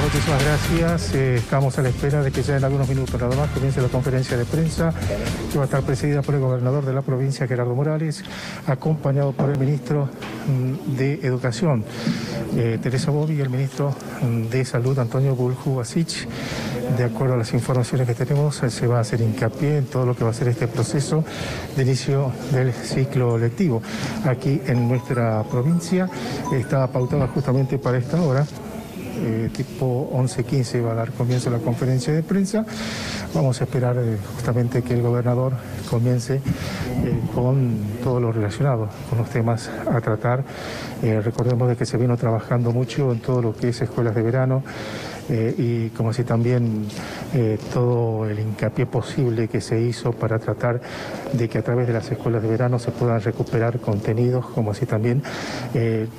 muchísimas gracias. Estamos a la espera de que ya en algunos minutos nada más comience la conferencia de prensa que va a estar presidida por el gobernador de la provincia, Gerardo Morales, acompañado por el ministro de Educación, Teresa Bobbi, y el ministro de Salud, Antonio Bulju Basich. De acuerdo a las informaciones que tenemos, se va a hacer hincapié en todo lo que va a ser este proceso de inicio del ciclo lectivo. Aquí en nuestra provincia está pautada justamente para esta hora. Tipo 11:15 va a dar comienzo la conferencia de prensa. Vamos a esperar justamente que el gobernador comience con todo lo relacionado con los temas a tratar. Recordemos de que se vino trabajando mucho en todo lo que es escuelas de verano, y como así también todo el hincapié posible que se hizo para tratar de que a través de las escuelas de verano se puedan recuperar contenidos, como así también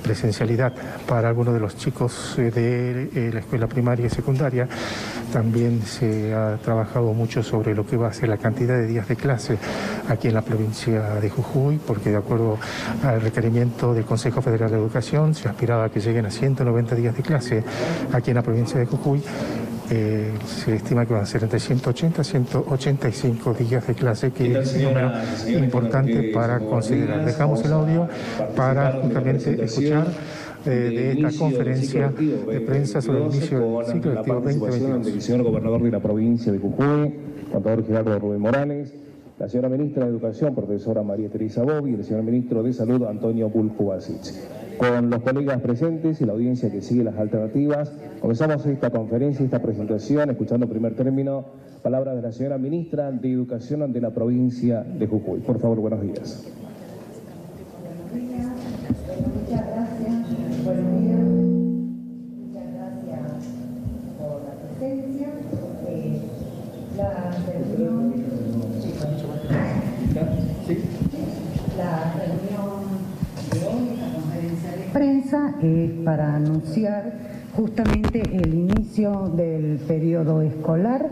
presencialidad para algunos de los chicos de la escuela primaria y secundaria. También se ha trabajado mucho sobre lo que va a ser la cantidad de días de clase aquí en la provincia de Jujuy, porque de acuerdo al requerimiento del Consejo Federal de Educación se aspiraba a que lleguen a 190 días de clase aquí en la provincia de Jujuy. Se estima que van a ser entre 180 y 185 días de clase, que es un número importante para considerar. Dejamos el audio para justamente escuchar de esta conferencia de prensa sobre el inicio del ciclo lectivo 2022. El señor gobernador de la provincia de Jujuy, contador Gerardo Rubén Morales, la señora ministra de Educación, profesora María Teresa Bobbi, y el señor ministro de Salud, Antonio Bulju Basich. Con los colegas presentes y la audiencia que sigue las alternativas, comenzamos esta conferencia, esta presentación, escuchando en primer término palabras de la señora ministra de Educación de la provincia de Jujuy. Por favor, buenos días. Muchas gracias. Buenos días. Muchas gracias por la presencia. La reunión de hoy, la conferencia de prensa, es para anunciar justamente el inicio del periodo escolar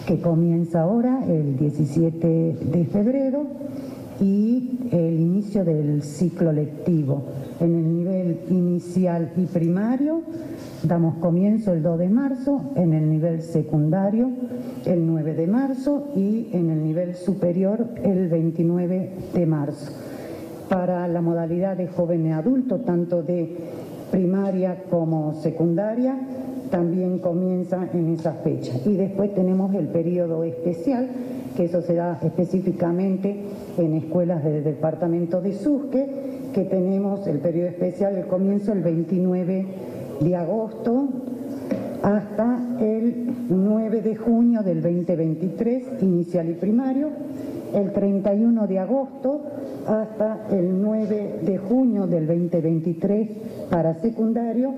que comienza ahora el 17 de febrero y el inicio del ciclo lectivo. En el nivel inicial y primario damos comienzo el 2 de marzo, en el nivel secundario el 9 de marzo y en el nivel superior el 29 de marzo. Para la modalidad de joven y adulto, tanto de primaria como secundaria, también comienza en esa fecha. Y después tenemos el periodo especial, que eso se da específicamente en escuelas del departamento de Susque, que tenemos el periodo especial, el comienzo el 29 de agosto hasta el 9 de junio del 2023, inicial y primario, el 31 de agosto hasta el 9 de junio del 2023 para secundario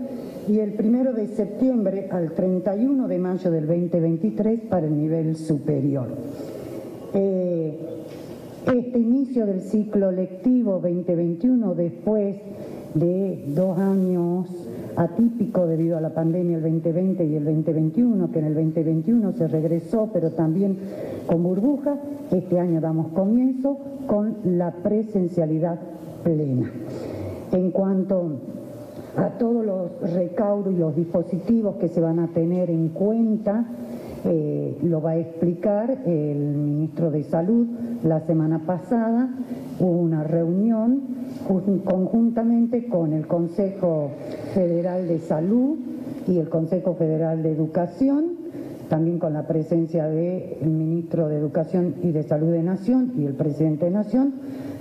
y el 1 de septiembre al 31 de mayo del 2023 para el nivel superior. Este inicio del ciclo lectivo 2021, después de 2 años atípicos debido a la pandemia, el 2020 y el 2021, que en el 2021 se regresó, pero también con burbuja, este año damos comienzo con la presencialidad plena. En cuanto a todos los recaudos y los dispositivos que se van a tener en cuenta, lo va a explicar el ministro de Salud. La semana pasada hubo una reunión conjuntamente con el Consejo Federal de Salud y el Consejo Federal de Educación, también con la presencia del ministro de Educación y de Salud de Nación y el presidente de Nación,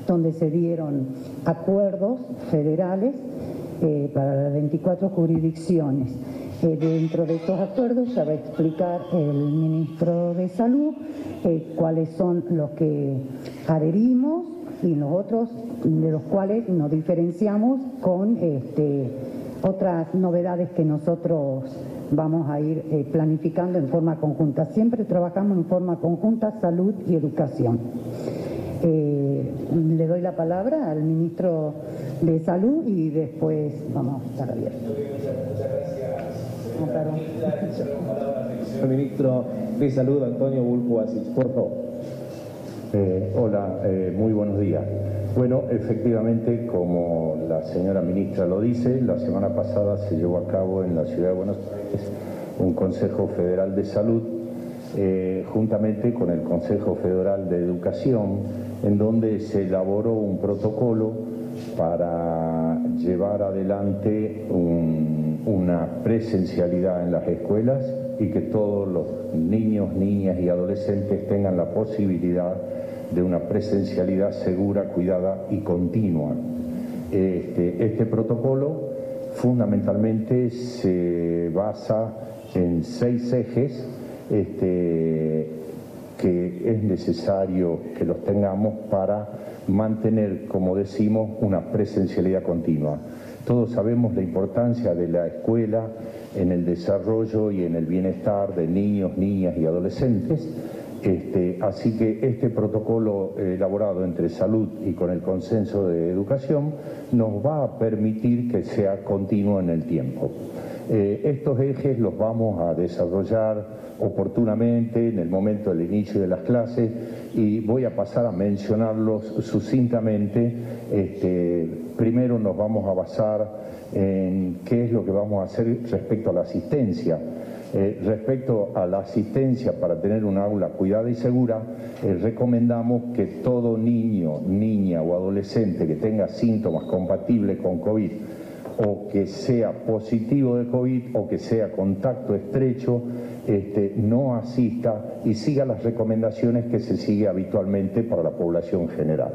donde se dieron acuerdos federales para las 24 jurisdicciones. Dentro de estos acuerdos ya va a explicar el ministro de Salud cuáles son los que adherimos y los otros de los cuales nos diferenciamos con otras novedades que nosotros vamos a ir planificando en forma conjunta. Siempre trabajamos en forma conjunta salud y educación. Le doy la palabra al ministro de Salud y después vamos a estar abiertos. El ministro de Salud, Antonio Bulju Basich, por favor. Hola, muy buenos días. Bueno, efectivamente, como la señora ministra lo dice, la semana pasada se llevó a cabo en la ciudad de Buenos Aires un Consejo Federal de Salud, juntamente con el Consejo Federal de Educación, en donde se elaboró un protocolo para llevar adelante una presencialidad en las escuelas y que todos los niños, niñas y adolescentes tengan la posibilidad de una presencialidad segura, cuidada y continua. Este protocolo fundamentalmente se basa en 6 ejes que es necesario que los tengamos para mantener, como decimos, una presencialidad continua. Todos sabemos la importancia de la escuela en el desarrollo y en el bienestar de niños, niñas y adolescentes. Así que este protocolo elaborado entre salud y con el consenso de educación nos va a permitir que sea continuo en el tiempo. Estos ejes los vamos a desarrollar oportunamente en el momento del inicio de las clases y voy a pasar a mencionarlos sucintamente. Primero nos vamos a basar en qué es lo que vamos a hacer respecto a la asistencia. Respecto a la asistencia para tener un aula cuidada y segura, recomendamos que todo niño, niña o adolescente que tenga síntomas compatibles con COVID o que sea positivo de COVID o que sea contacto estrecho, no asista y siga las recomendaciones que se sigue habitualmente para la población general.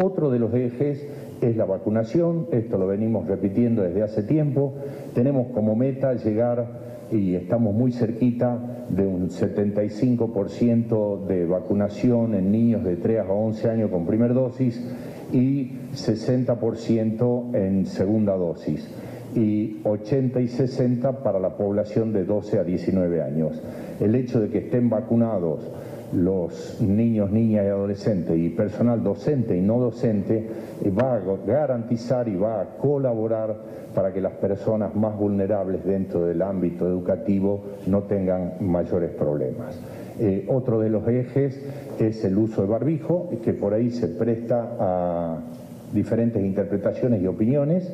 Otro de los ejes es la vacunación, esto lo venimos repitiendo desde hace tiempo. Tenemos como meta llegar, y estamos muy cerquita, de un 75% de vacunación en niños de 3 a 11 años con primera dosis y 60% en segunda dosis y 80 y 60 para la población de 12 a 19 años. El hecho de que estén vacunados los niños, niñas y adolescentes y personal docente y no docente va a garantizar y va a colaborar para que las personas más vulnerables dentro del ámbito educativo no tengan mayores problemas. Otro de los ejes es el uso de barbijo, que por ahí se presta a diferentes interpretaciones y opiniones.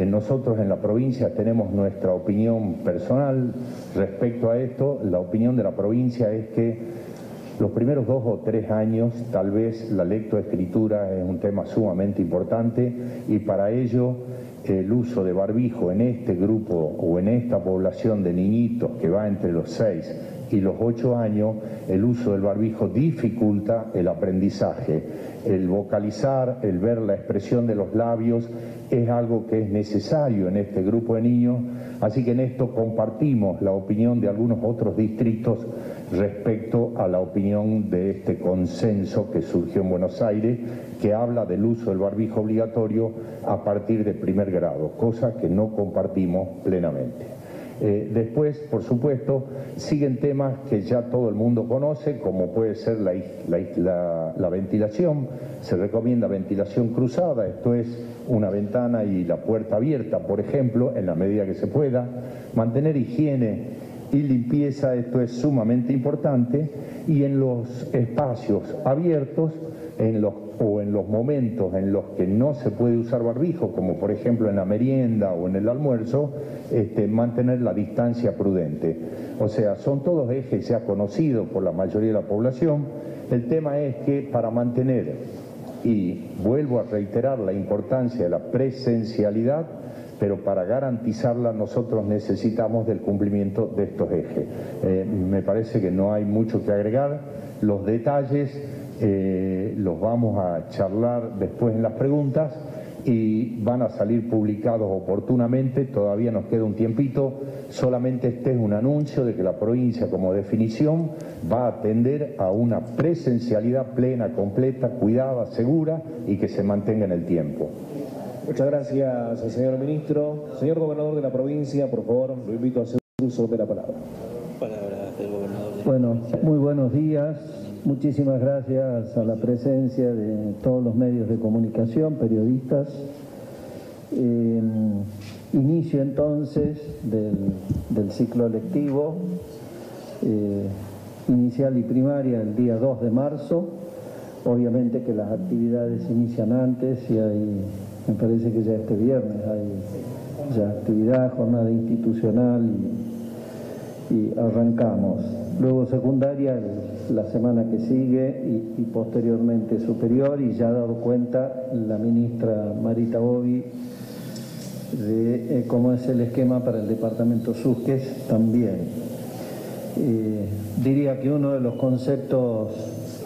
Nosotros en la provincia tenemos nuestra opinión personal respecto a esto. La opinión de la provincia es que los primeros 2 o 3 años tal vez la lectoescritura es un tema sumamente importante y para ello el uso de barbijo en este grupo o en esta población de niñitos que va entre los 6 y los 8 años, el uso del barbijo dificulta el aprendizaje. El vocalizar, el ver la expresión de los labios es algo que es necesario en este grupo de niños, así que en esto compartimos la opinión de algunos otros distritos respecto a la opinión de este consenso que surgió en Buenos Aires, que habla del uso del barbijo obligatorio a partir de primer grado, cosa que no compartimos plenamente. Después, por supuesto, siguen temas que ya todo el mundo conoce, como puede ser la ventilación. Se recomienda ventilación cruzada, esto es una ventana y la puerta abierta, por ejemplo, en la medida que se pueda. Mantener higiene y limpieza, esto es sumamente importante, y en los espacios abiertos, en los momentos en los que no se puede usar barbijo, como por ejemplo en la merienda o en el almuerzo, mantener la distancia prudente. O sea, son todos ejes ya conocidos por la mayoría de la población. El tema es que para mantener, y vuelvo a reiterar la importancia de la presencialidad, pero para garantizarla nosotros necesitamos del cumplimiento de estos ejes. Me parece que no hay mucho que agregar. Los detalles los vamos a charlar después en las preguntas y van a salir publicados oportunamente. Todavía nos queda un tiempito. Solamente este es un anuncio de que la provincia, como definición, va a atender a una presencialidad plena, completa, cuidada, segura y que se mantenga en el tiempo. Muchas gracias, señor ministro. Señor gobernador de la provincia, por favor, lo invito a hacer uso de la palabra. Palabra del gobernador. Bueno, muy buenos días. Muchísimas gracias a la presencia de todos los medios de comunicación, periodistas. Inicio entonces del ciclo lectivo inicial y primaria el día 2 de marzo. Obviamente que las actividades inician antes y me parece que ya este viernes hay ya actividad, jornada institucional arrancamos. Luego secundaria la semana que sigue y posteriormente superior, y ya ha dado cuenta la ministra Marita Bobbi de cómo es el esquema para el departamento Susques también. Diría que uno de los conceptos,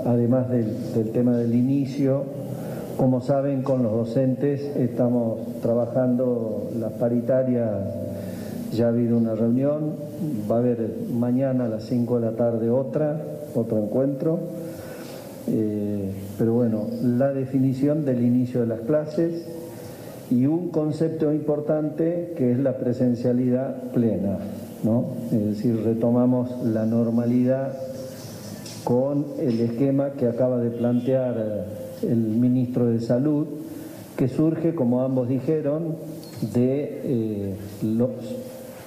además del tema del inicio, como saben, con los docentes estamos trabajando las paritarias. Ya ha habido una reunión, va a haber mañana a las 5 de la tarde otro encuentro, pero bueno, la definición del inicio de las clases y un concepto importante que es la presencialidad plena, ¿no? Es decir, retomamos la normalidad con el esquema que acaba de plantear el ministro de Salud, que surge, como ambos dijeron, de los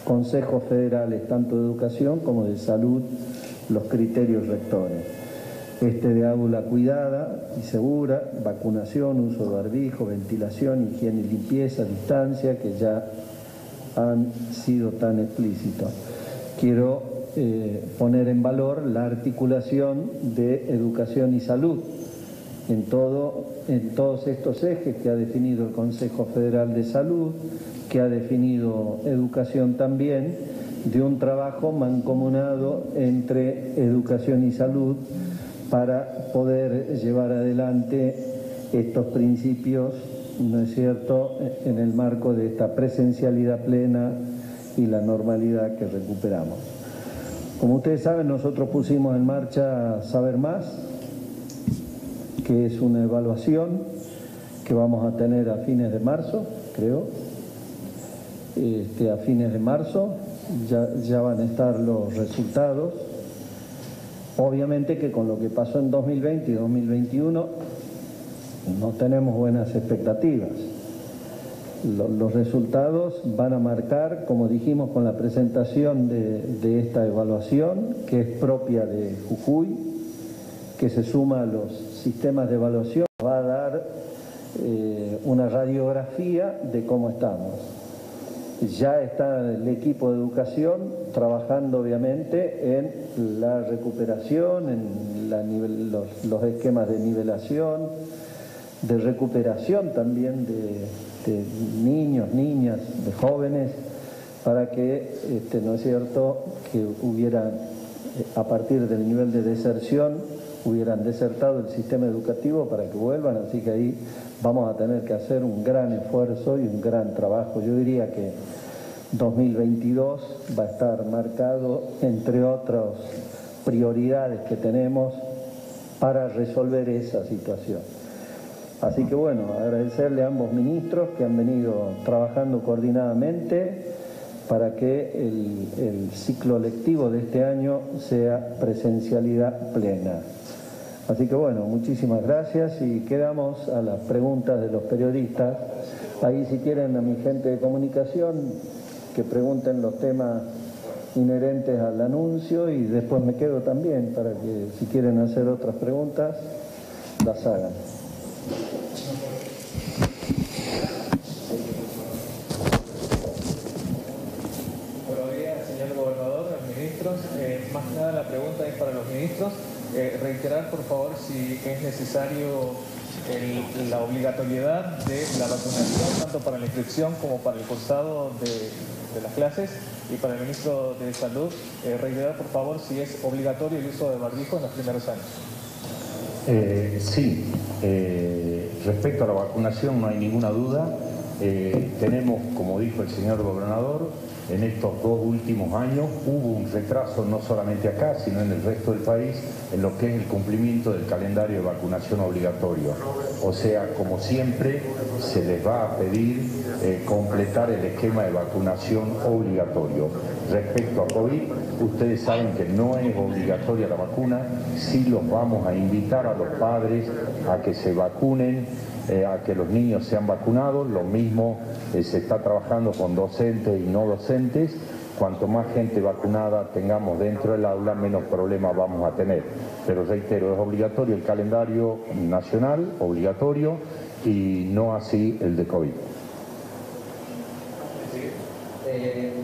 consejos federales, tanto de educación como de salud, los criterios rectores. De aula cuidada y segura, vacunación, uso de barbijo, ventilación, higiene y limpieza, distancia, que ya han sido tan explícitos. Quiero poner en valor la articulación de educación y salud en todos estos ejes que ha definido el Consejo Federal de Salud, que ha definido educación también, de un trabajo mancomunado entre educación y salud para poder llevar adelante estos principios, ¿no es cierto?, en el marco de esta presencialidad plena y la normalidad que recuperamos. Como ustedes saben, nosotros pusimos en marcha Saber Más, que es una evaluación que vamos a tener a fines de marzo, creo. A fines de marzo ya van a estar los resultados. Obviamente que con lo que pasó en 2020 y 2021 no tenemos buenas expectativas. Los resultados van a marcar, como dijimos con la presentación de esta evaluación, que es propia de Jujuy, que se suma a los sistemas de evaluación, va a dar una radiografía de cómo estamos. Ya está el equipo de educación trabajando obviamente en la recuperación, en los esquemas de nivelación, de recuperación también de niños, niñas, de jóvenes, para que, ¿no es cierto?, que hubieran, a partir del nivel de deserción, hubieran desertado el sistema educativo para que vuelvan, así que ahí vamos a tener que hacer un gran esfuerzo y un gran trabajo. Yo diría que 2022 va a estar marcado, entre otras prioridades que tenemos, para resolver esa situación. Así que bueno, agradecerle a ambos ministros que han venido trabajando coordinadamente para que el ciclo lectivo de este año sea presencialidad plena. Así que bueno, muchísimas gracias y quedamos a las preguntas de los periodistas. Ahí si quieren a mi gente de comunicación que pregunten los temas inherentes al anuncio y después me quedo también para que si quieren hacer otras preguntas las hagan. Buenos días, señor gobernador, ministros. Más que nada la pregunta es para los ministros. Reiterar, por favor, si es necesario la obligatoriedad de la vacunación, tanto para la inscripción como para el cursado de las clases. Y para el ministro de Salud, reiterar, por favor, si es obligatorio el uso de barbijo en los primeros años. Sí, respecto a la vacunación no hay ninguna duda. Tenemos, como dijo el señor gobernador, en estos 2 últimos años hubo un retraso no solamente acá, sino en el resto del país, en lo que es el cumplimiento del calendario de vacunación obligatorio. O sea, como siempre, se les va a pedir completar el esquema de vacunación obligatorio. Respecto a COVID, ustedes saben que no es obligatoria la vacuna, sí los vamos a invitar a los padres a que se vacunen, a que los niños sean vacunados. Lo mismo se está trabajando con docentes y no docentes. Cuanto más gente vacunada tengamos dentro del aula, menos problemas vamos a tener. Pero reitero, es obligatorio el calendario nacional, obligatorio, y no así el de COVID.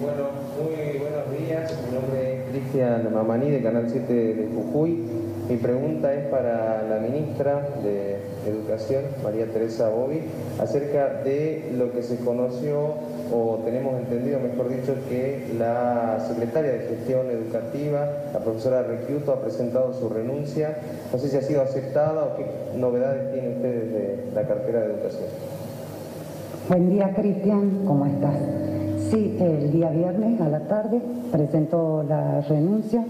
Bueno, muy buenos días. Mi nombre es Cristian Cristian Mamaní de Canal 7 de Jujuy. Mi pregunta es para la ministra de Educación, María Teresa Bovi, acerca de lo que se conoció, o tenemos entendido, mejor dicho, que la secretaria de Gestión Educativa, la profesora Recchiuto, ha presentado su renuncia. No sé si ha sido aceptada o qué novedades tiene usted desde la cartera de Educación. Buen día, Cristian, ¿cómo estás? Sí, el día viernes a la tarde presentó la renuncia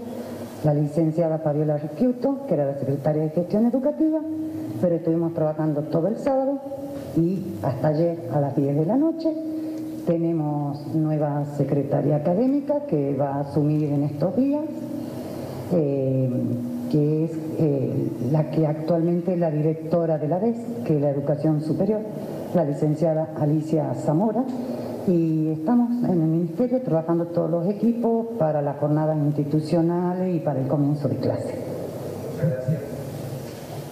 la licenciada Fabiola Recchiuto, que era la secretaria de Gestión Educativa, pero estuvimos trabajando todo el sábado y hasta ayer a las 10 de la noche. Tenemos nueva secretaria académica que va a asumir en estos días, que es la que actualmente es la directora de la DES, que es la Educación Superior, la licenciada Alicia Zamora, y estamos en el Ministerio trabajando todos los equipos para las jornadas institucionales y para el comienzo de clase.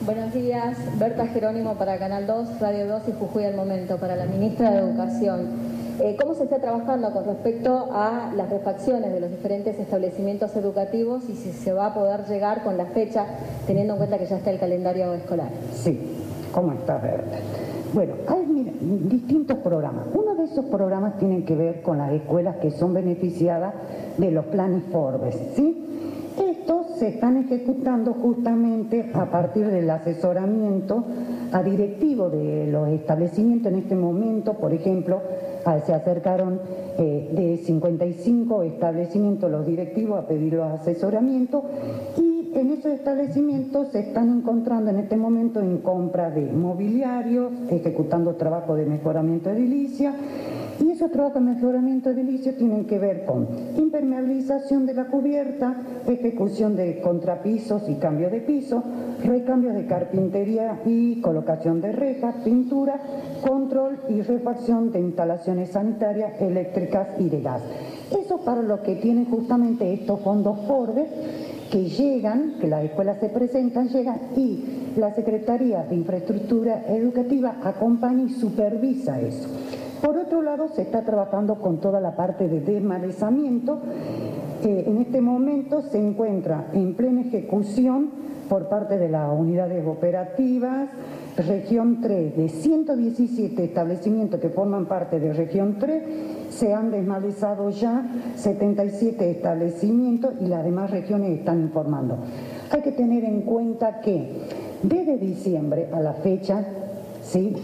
Buenos días, Berta Jerónimo para Canal 2, Radio 2 y Jujuy al Momento, para la ministra de Educación. ¿Cómo se está trabajando con respecto a las refacciones de los diferentes establecimientos educativos y si se va a poder llegar con la fecha, teniendo en cuenta que ya está el calendario escolar? Sí, ¿cómo estás, Berta? Bueno, hay distintos programas. Uno de esos programas tiene que ver con las escuelas que son beneficiadas de los planes Forbes, ¿sí? Estos se están ejecutando justamente a partir del asesoramiento a directivos de los establecimientos. En este momento, por ejemplo, se acercaron de 55 establecimientos los directivos a pedir los asesoramientos, y en esos establecimientos se están encontrando en este momento en compra de mobiliarios, ejecutando trabajo de mejoramiento edilicio. Y esos trabajos de mejoramiento edilicio tienen que ver con impermeabilización de la cubierta, ejecución de contrapisos y cambio de piso, recambios de carpintería y colocación de rejas, pintura, control y refacción de instalaciones sanitarias, eléctricas y de gas. Eso para lo que tienen justamente estos fondos Forbes que llegan, que las escuelas se presentan, llegan, y la Secretaría de Infraestructura Educativa acompaña y supervisa eso. Por otro lado, se está trabajando con toda la parte de desmalezamiento. En este momento se encuentra en plena ejecución por parte de las unidades operativas, región 3, de 117 establecimientos que forman parte de región 3, se han desmalezado ya 77 establecimientos y las demás regiones están informando. Hay que tener en cuenta que desde diciembre a la fecha, ¿sí?,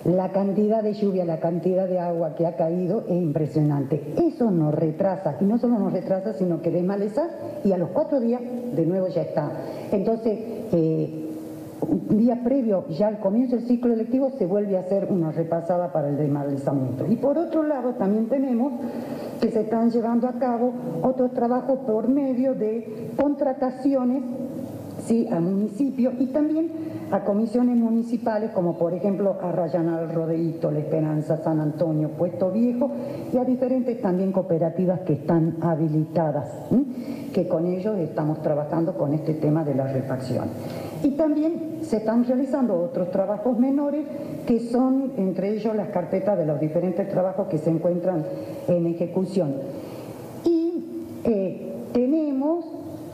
la cantidad de lluvia, la cantidad de agua que ha caído es impresionante. Eso nos retrasa, y no solo nos retrasa, sino que desmaleza, y a los 4 días de nuevo ya está. Entonces, un día previo ya al comienzo del ciclo lectivo se vuelve a hacer una repasada para el desmalezamiento. Y por otro lado también tenemos que se están llevando a cabo otros trabajos por medio de contrataciones, sí, a municipios y también a comisiones municipales, como por ejemplo a Rayanal, Rodeíto, La Esperanza, San Antonio, Puesto Viejo, y a diferentes también cooperativas que están habilitadas, que con ellos estamos trabajando con este tema de la refacción. Y también se están realizando otros trabajos menores, que son entre ellos las carpetas de los diferentes trabajos que se encuentran en ejecución. Y tenemos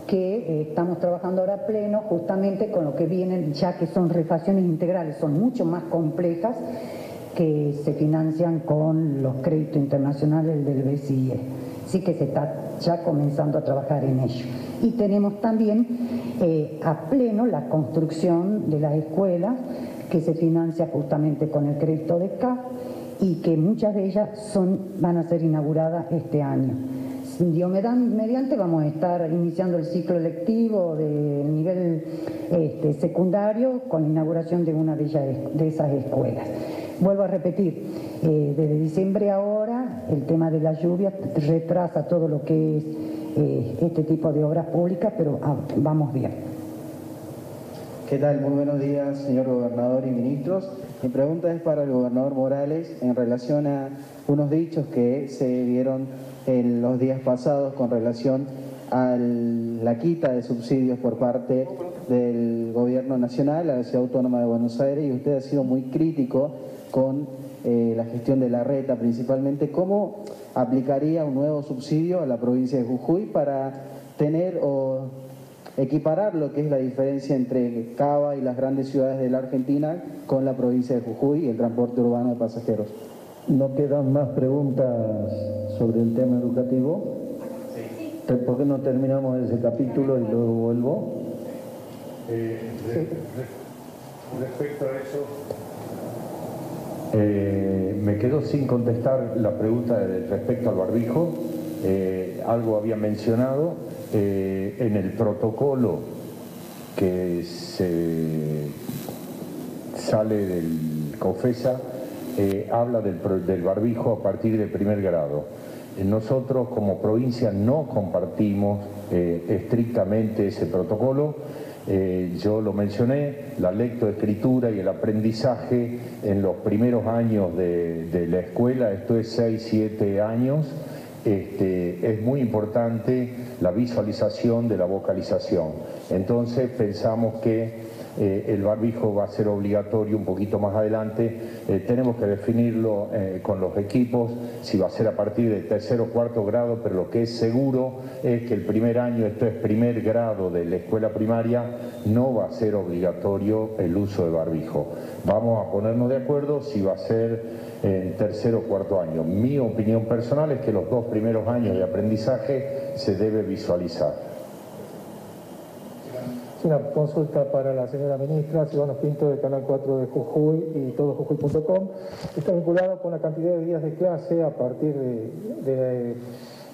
que estamos trabajando ahora a pleno justamente con lo que vienen, ya que son refacciones integrales, son mucho más complejas, que se financian con los créditos internacionales del BCIE. Así que se está ya comenzando a trabajar en ello. Y tenemos también a pleno la construcción de las escuelas, que se financia justamente con el crédito de CAF, y que muchas de ellas van a ser inauguradas este año. Dios mediante, vamos a estar iniciando el ciclo lectivo del nivel secundario con la inauguración de una de esas escuelas. Vuelvo a repetir, desde diciembre ahora el tema de la lluvia retrasa todo lo que es este tipo de obras públicas, pero vamos bien. ¿Qué tal? Muy buenos días, señor gobernador y ministros. Mi pregunta es para el gobernador Morales en relación a unos dichos que se dieron en los días pasados con relación a la quita de subsidios por parte del gobierno nacional a la Ciudad Autónoma de Buenos Aires, y usted ha sido muy crítico con la gestión de la reta principalmente. ¿Cómo aplicaría un nuevo subsidio a la provincia de Jujuy para tener o equiparar lo que es la diferencia entre Cava y las grandes ciudades de la Argentina con la provincia de Jujuy y el transporte urbano de pasajeros. ¿No quedan más preguntas sobre el tema educativo? Sí. ¿Por qué no terminamos ese capítulo y luego vuelvo? Respecto a eso, me quedo sin contestar la pregunta respecto al barbijo. Algo había mencionado en el protocolo que se sale del COFESA, habla del barbijo a partir del primer grado. Nosotros como provincia no compartimos estrictamente ese protocolo. Yo lo mencioné, la lectoescritura y el aprendizaje en los primeros años de la escuela, esto es 6-7 años, es muy importante la visualización de la vocalización. Entonces pensamos que el barbijo va a ser obligatorio un poquito más adelante. Tenemos que definirlo con los equipos, si va a ser a partir del tercer o cuarto grado, pero lo que es seguro es que el primer año, esto es primer grado de la escuela primaria, no va a ser obligatorio el uso de barbijo. Vamos a ponernos de acuerdo si va a ser en tercer o cuarto año. Mi opinión personal es que los 2 primeros años de aprendizaje se debe visualizar. Una consulta para la señora ministra, Silvano Pinto, del Canal 4 de Jujuy y todojujuy.com. Está vinculado con la cantidad de días de clase a partir de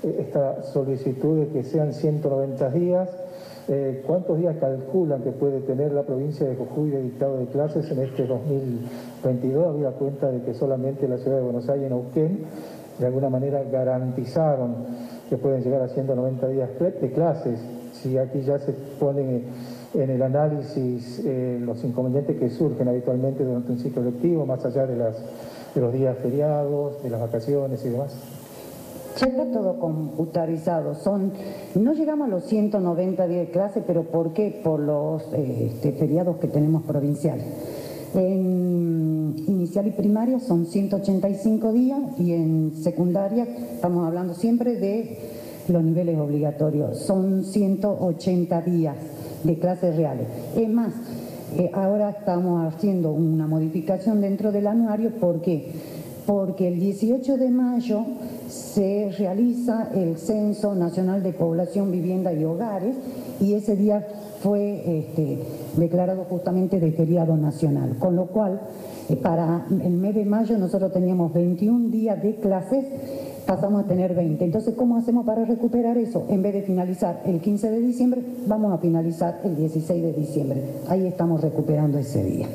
esta solicitud de que sean 190 días. ¿Cuántos días calculan que puede tener la provincia de Jujuy de dictado de clases en este 2022? Habida cuenta de que solamente la ciudad de Buenos Aires y Neuquén de alguna manera garantizaron que pueden llegar a 190 días de clases. Si aquí ya se ponen en el análisis los inconvenientes que surgen habitualmente durante un ciclo lectivo, más allá de los días feriados, de las vacaciones y demás. Ya está todo computarizado. No llegamos a los 190 días de clase, pero ¿por qué? Por los feriados que tenemos provinciales. En inicial y primaria son 185 días y en secundaria estamos hablando siempre de los niveles obligatorios. Son 180 días de clases reales. Es más, ahora estamos haciendo una modificación dentro del anuario. ¿Por qué? Porque el 18 de mayo se realiza el Censo Nacional de Población, Vivienda y Hogares y ese día fue declarado justamente de feriado nacional, con lo cual para el mes de mayo nosotros teníamos 21 días de clases, pasamos a tener 20. Entonces, ¿cómo hacemos para recuperar eso? En vez de finalizar el 15 de diciembre, vamos a finalizar el 16 de diciembre. Ahí estamos recuperando ese día.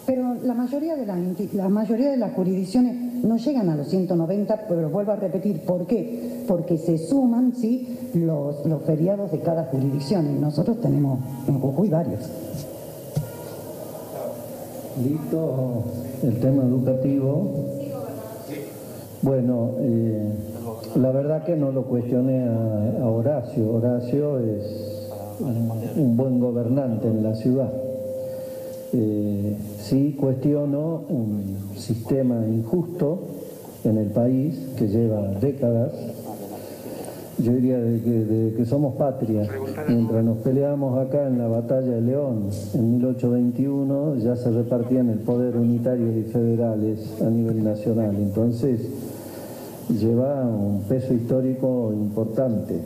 Pero la mayoría de las jurisdicciones no llegan a los 190, pero vuelvo a repetir, ¿por qué? Porque se suman, ¿sí?, los feriados de cada jurisdicción, y nosotros tenemos en Jujuy varios. ¿Listo el tema educativo? Bueno, la verdad que no lo cuestioné a Horacio. Horacio es un buen gobernante en la ciudad. Sí cuestiono un sistema injusto en el país que lleva décadas. Yo diría de que somos patria. Mientras nos peleamos acá en la batalla de León en 1821, ya se repartían el poder unitarios y federales a nivel nacional. Entonces lleva un peso histórico importante,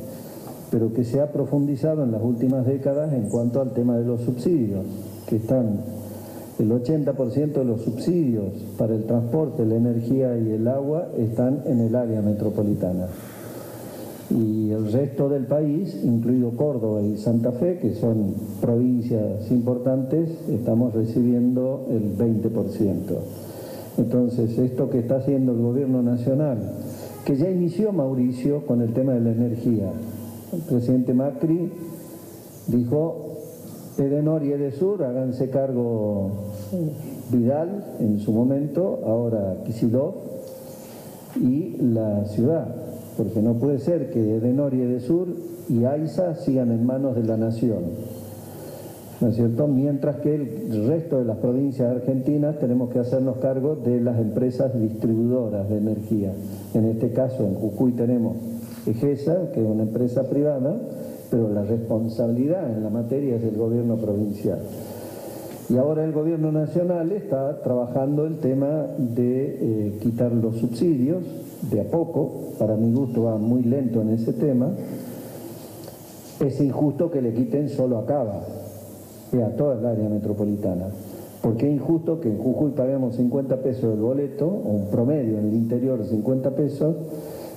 pero que se ha profundizado en las últimas décadas en cuanto al tema de los subsidios, que están el 80% de los subsidios para el transporte, la energía y el agua están en el área metropolitana. Y el resto del país, incluido Córdoba y Santa Fe, que son provincias importantes, estamos recibiendo el 20%. Entonces, esto que está haciendo el gobierno nacional, que ya inició Mauricio con el tema de la energía. El presidente Macri dijo: Edenor y Edesur, háganse cargo Vidal en su momento, ahora Kicillof y la ciudad, porque no puede ser que Edenor y Edesur y AISA sigan en manos de la nación, ¿no es cierto? Mientras que el resto de las provincias argentinas tenemos que hacernos cargo de las empresas distribuidoras de energía. En este caso, en Jujuy tenemos EGESA, que es una empresa privada, pero la responsabilidad en la materia es del gobierno provincial. Y ahora el gobierno nacional está trabajando el tema de quitar los subsidios, de a poco, para mi gusto va muy lento en ese tema. Es injusto que le quiten solo a Cava, y a toda el área metropolitana. Porque es injusto que en Jujuy paguemos 50 pesos el boleto, o un promedio en el interior 50 pesos,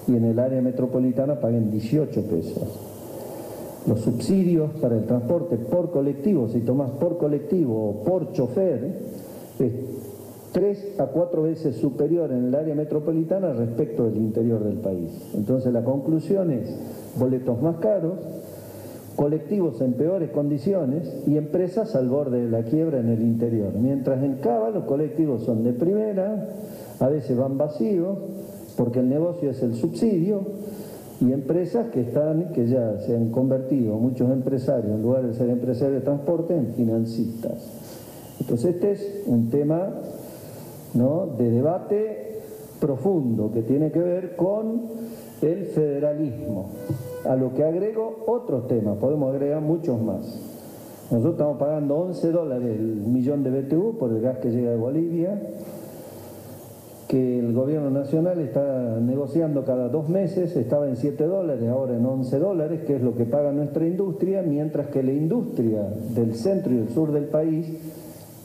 y en el área metropolitana paguen 18 pesos. Los subsidios para el transporte por colectivo, si tomás por colectivo o por chofer, es 3 a 4 veces superior en el área metropolitana respecto del interior del país. Entonces la conclusión es boletos más caros, colectivos en peores condiciones y empresas al borde de la quiebra en el interior. Mientras en Cava los colectivos son de primera, a veces van vacíos, porque el negocio es el subsidio, y empresas que ya se han convertido, muchos empresarios, en lugar de ser empresarios de transporte, en financistas. Entonces este es un tema, ¿no?, de debate profundo que tiene que ver con el federalismo. A lo que agrego otros temas, podemos agregar muchos más. Nosotros estamos pagando $11 el millón de BTU por el gas que llega de Bolivia, que el gobierno nacional está negociando cada 2 meses, estaba en $7, ahora en $11, que es lo que paga nuestra industria, mientras que la industria del centro y del sur del país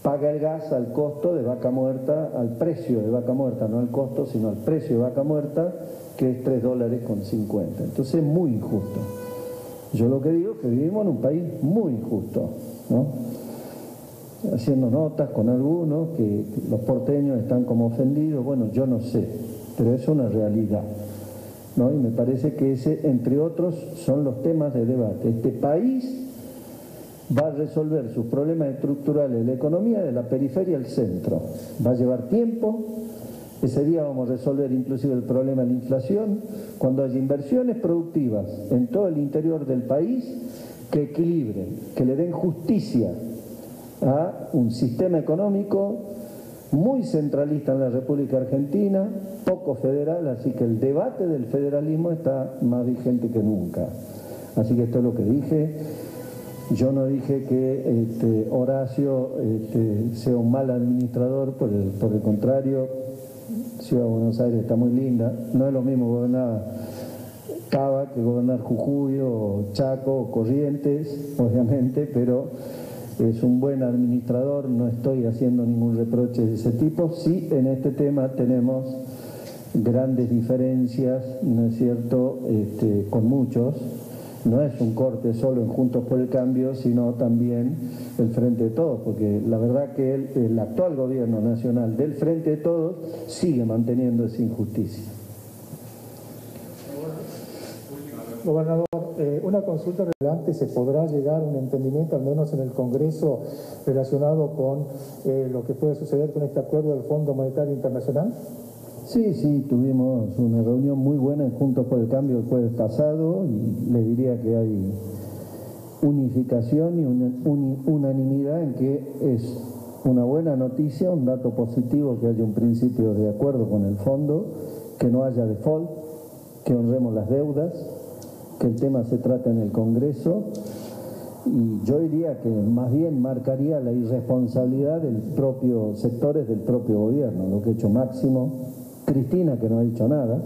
paga el gas al costo de Vaca Muerta, al precio de Vaca Muerta, no al costo, sino al precio de Vaca Muerta, que es $3,50. Entonces es muy injusto. Yo lo que digo es que vivimos en un país muy injusto, ¿no? Haciendo notas con algunos, que los porteños están como ofendidos, bueno, yo no sé, pero es una realidad, ¿no? Y me parece que ese, entre otros, son los temas de debate. Este país va a resolver sus problemas estructurales de la economía de la periferia al centro. Va a llevar tiempo. Ese día vamos a resolver inclusive el problema de la inflación, cuando haya inversiones productivas en todo el interior del país que equilibren, que le den justicia a un sistema económico muy centralista en la República Argentina, poco federal, así que el debate del federalismo está más vigente que nunca. Así que esto es lo que dije. Yo no dije que Horacio sea un mal administrador, por el contrario, Ciudad de Buenos Aires está muy linda, no es lo mismo gobernar Cava que gobernar Jujuy o Chaco o Corrientes, obviamente, pero es un buen administrador, no estoy haciendo ningún reproche de ese tipo. Sí, en este tema tenemos grandes diferencias, ¿no es cierto?, con muchos. No es un corte solo en Juntos por el Cambio, sino también el Frente de Todos, porque la verdad que el actual gobierno nacional del Frente de Todos sigue manteniendo esa injusticia. Gobernador, una consulta relevante, ¿se podrá llegar a un entendimiento, al menos en el Congreso, relacionado con lo que puede suceder con este acuerdo del Fondo Monetario Internacional? Sí, tuvimos una reunión muy buena en Juntos por el Cambio el jueves pasado y le diría que hay unificación y unanimidad en que es una buena noticia, un dato positivo que haya un principio de acuerdo con el fondo, que no haya default, que honremos las deudas, que el tema se trate en el Congreso, y yo diría que más bien marcaría la irresponsabilidad del propio sectores del propio gobierno, lo que ha hecho Máximo, Cristina, que no ha dicho nada.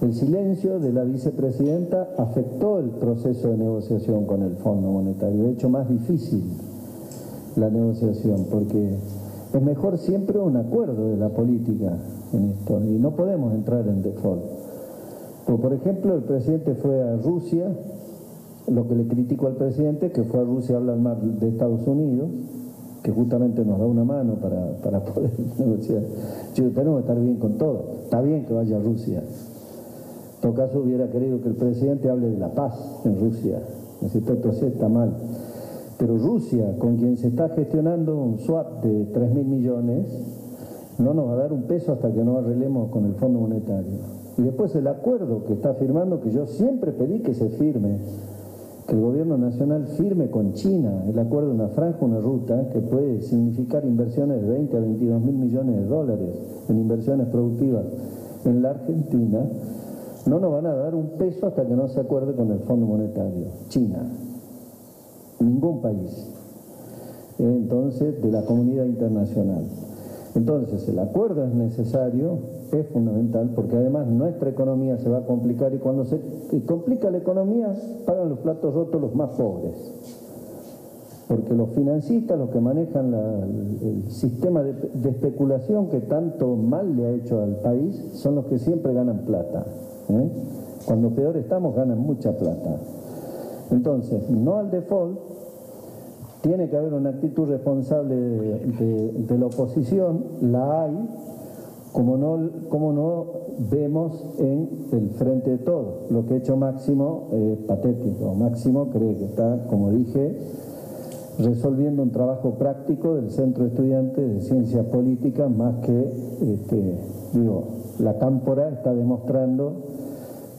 El silencio de la vicepresidenta afectó el proceso de negociación con el Fondo Monetario, de hecho más difícil la negociación, porque es mejor siempre un acuerdo de la política en esto, y no podemos entrar en default. Por ejemplo, el presidente fue a Rusia, lo que le critico al presidente, que fue a Rusia a hablar mal de Estados Unidos, que justamente nos da una mano para poder negociar. Tenemos que estar bien con todo, está bien que vaya a Rusia. En todo caso hubiera querido que el presidente hable de la paz en Rusia, entonces está mal. Pero Rusia, con quien se está gestionando un swap de 3.000 millones, no nos va a dar un peso hasta que no arreglemos con el Fondo Monetario. Y después el acuerdo que está firmando, que yo siempre pedí que se firme, que el gobierno nacional firme con China, el acuerdo de una franja, una ruta, que puede significar inversiones de 20 a 22.000 millones de dólares en inversiones productivas en la Argentina, no nos van a dar un peso hasta que no se acuerde con el Fondo Monetario. China, ningún país, entonces, de la comunidad internacional. Entonces, el acuerdo es necesario, es fundamental, porque además nuestra economía se va a complicar y cuando se complica la economía, pagan los platos rotos los más pobres. Porque los financistas, los que manejan el sistema de especulación que tanto mal le ha hecho al país, son los que siempre ganan plata. Cuando peor estamos, ganan mucha plata. Entonces, no al default, tiene que haber una actitud responsable de la oposición, la hay, como no vemos en el Frente de Todos. Lo que ha hecho Máximo es patético. Máximo cree que está, como dije, resolviendo un trabajo práctico del Centro de Estudiantes de Ciencias Políticas, más que, la Cámpora está demostrando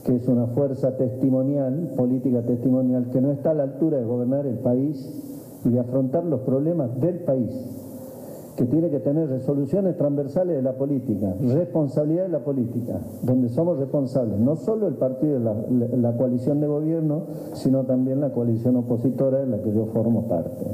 que es una fuerza testimonial, política testimonial, que no está a la altura de gobernar el país y de afrontar los problemas del país, que tiene que tener resoluciones transversales de la política, responsabilidad de la política, donde somos responsables, no solo el partido de la coalición de gobierno, sino también la coalición opositora de la que yo formo parte.